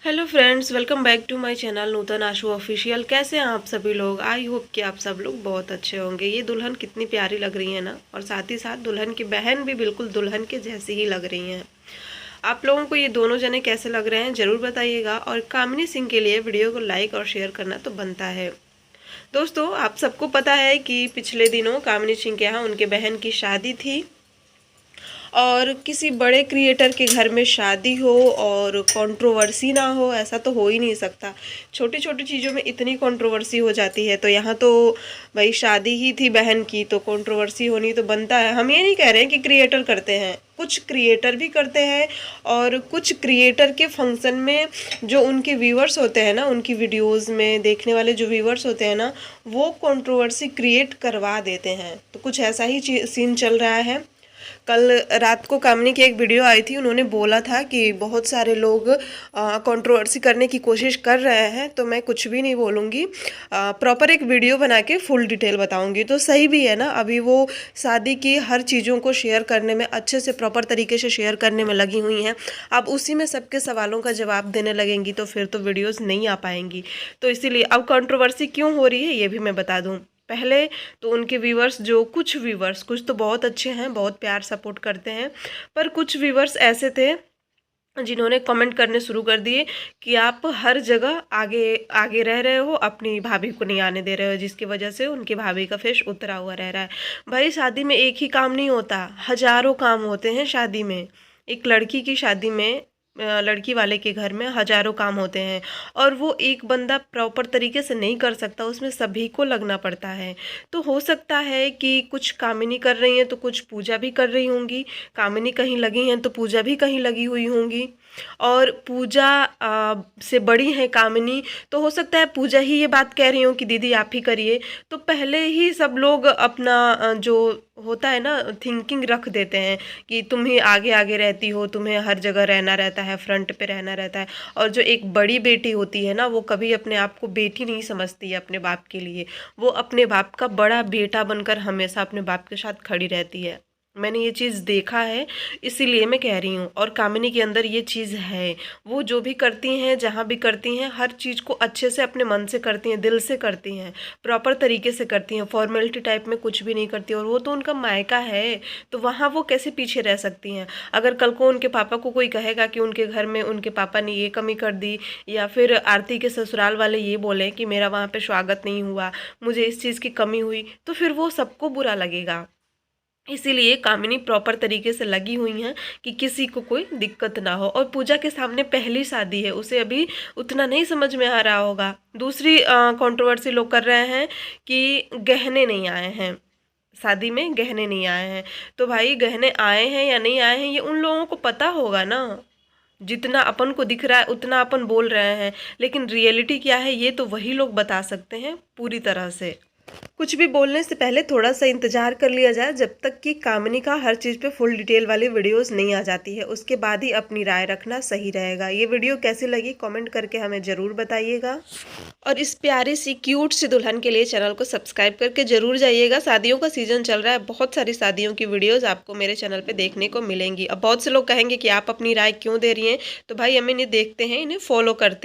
Hello friends, welcome back to my channel Nutan Ashu official. कैसे हैं आप सभी लोग? आई होप कि आप सब लोग बहुत अच्छे होंगे। ये दुल्हन कितनी प्यारी लग रही है ना, और साथ ही साथ दुल्हन की बहन भी बिल्कुल दुल्हन के जैसी ही लग रही हैं। आप लोगों को ये दोनों जने कैसे लग रहे हैं ज़रूर बताइएगा, और कामिनी सिंह के लिए वीडियो को लाइक और शेयर करना तो बनता है। दोस्तों, आप सबको पता है कि पिछले दिनों कामिनी सिंह के यहाँ उनके बहन की शादी थी, और किसी बड़े क्रिएटर के घर में शादी हो और कंट्रोवर्सी ना हो, ऐसा तो हो ही नहीं सकता। छोटी छोटी चीज़ों में इतनी कंट्रोवर्सी हो जाती है, तो यहाँ तो भाई शादी ही थी बहन की, तो कंट्रोवर्सी होनी तो बनता है। हम ये नहीं कह रहे हैं कि क्रिएटर करते हैं, कुछ क्रिएटर भी करते हैं, और कुछ क्रिएटर के फंक्शन में जो उनके व्यूअर्स होते हैं ना, उनकी वीडियोस में देखने वाले जो व्यूअर्स होते हैं ना, वो कंट्रोवर्सी क्रिएट करवा देते हैं। तो कुछ ऐसा ही सीन चल रहा है। कल रात को कामिनी की एक वीडियो आई थी, उन्होंने बोला था कि बहुत सारे लोग कंट्रोवर्सी करने की कोशिश कर रहे हैं, तो मैं कुछ भी नहीं बोलूँगी, प्रॉपर एक वीडियो बना के फुल डिटेल बताऊँगी। तो सही भी है ना, अभी वो शादी की हर चीज़ों को शेयर करने में, अच्छे से प्रॉपर तरीके से शेयर करने में लगी हुई हैं। अब उसी में सबके सवालों का जवाब देने लगेंगी तो फिर तो वीडियोज़ नहीं आ पाएंगी। तो इसीलिए अब कंट्रोवर्सी क्यों हो रही है ये भी मैं बता दूँ। पहले तो उनके व्यूवर्स, जो कुछ व्यूवर्स, कुछ तो बहुत अच्छे हैं, बहुत प्यार सपोर्ट करते हैं, पर कुछ व्यूवर्स ऐसे थे जिन्होंने कमेंट करने शुरू कर दिए कि आप हर जगह आगे आगे रह रहे हो, अपनी भाभी को नहीं आने दे रहे हो, जिसकी वजह से उनकी भाभी का फेस उतरा हुआ रह रहा है। भाई, शादी में एक ही काम नहीं होता, हजारों काम होते हैं शादी में। एक लड़की की शादी में, लड़की वाले के घर में हजारों काम होते हैं, और वो एक बंदा प्रॉपर तरीके से नहीं कर सकता, उसमें सभी को लगना पड़ता है। तो हो सकता है कि कुछ कामिनी कर रही हैं तो कुछ पूजा भी कर रही होंगी, कामिनी कहीं लगी हैं तो पूजा भी कहीं लगी हुई होंगी, और पूजा से बड़ी है कामिनी, तो हो सकता है पूजा ही ये बात कह रही हो कि दीदी आप ही करिए। तो पहले ही सब लोग अपना जो होता है ना, थिंकिंग रख देते हैं कि तुम ही आगे आगे रहती हो, तुम्हें हर जगह रहना रहता है, फ्रंट पे रहना रहता है। और जो एक बड़ी बेटी होती है ना, वो कभी अपने आप को बेटी नहीं समझती है अपने बाप के लिए, वो अपने बाप का बड़ा बेटा बनकर हमेशा अपने बाप के साथ खड़ी रहती है। मैंने ये चीज़ देखा है, इसीलिए मैं कह रही हूँ। और कामिनी के अंदर ये चीज़ है, वो जो भी करती हैं, जहाँ भी करती हैं, हर चीज़ को अच्छे से अपने मन से करती हैं, दिल से करती हैं, प्रॉपर तरीके से करती हैं, फॉर्मेलिटी टाइप में कुछ भी नहीं करती। और वो तो उनका मायका है, तो वहाँ वो कैसे पीछे रह सकती हैं? अगर कल को उनके पापा को कोई कहेगा कि उनके घर में उनके पापा ने ये कमी कर दी, या फिर आरती के ससुराल वाले ये बोलें कि मेरा वहाँ पे स्वागत नहीं हुआ, मुझे इस चीज़ की कमी हुई, तो फिर वो सबको बुरा लगेगा। इसीलिए कामिनी प्रॉपर तरीके से लगी हुई हैं कि किसी को कोई दिक्कत ना हो। और पूजा के सामने पहली शादी है, उसे अभी उतना नहीं समझ में आ रहा होगा। दूसरी कंट्रोवर्सी लोग कर रहे हैं कि गहने नहीं आए हैं, शादी में गहने नहीं आए हैं। तो भाई, गहने आए हैं या नहीं आए हैं ये उन लोगों को पता होगा ना। जितना अपन को दिख रहा है उतना अपन बोल रहे हैं, लेकिन रियलिटी क्या है ये तो वही लोग बता सकते हैं पूरी तरह से। कुछ भी बोलने से पहले थोड़ा सा इंतजार कर लिया जाए, जब तक कि कामिनी का हर चीज़ पे फुल डिटेल वाली वीडियोस नहीं आ जाती है, उसके बाद ही अपनी राय रखना सही रहेगा। ये वीडियो कैसी लगी कमेंट करके हमें ज़रूर बताइएगा, और इस प्यारी सी क्यूट सी दुल्हन के लिए चैनल को सब्सक्राइब करके ज़रूर जाइएगा। शादियों का सीज़न चल रहा है, बहुत सारी शादियों की वीडियोज़ आपको मेरे चैनल पर देखने को मिलेंगी। अब बहुत से लोग कहेंगे कि आप अपनी राय क्यों दे रही हैं, तो भाई हम इन्हें देखते हैं, इन्हें फॉलो करते हैं।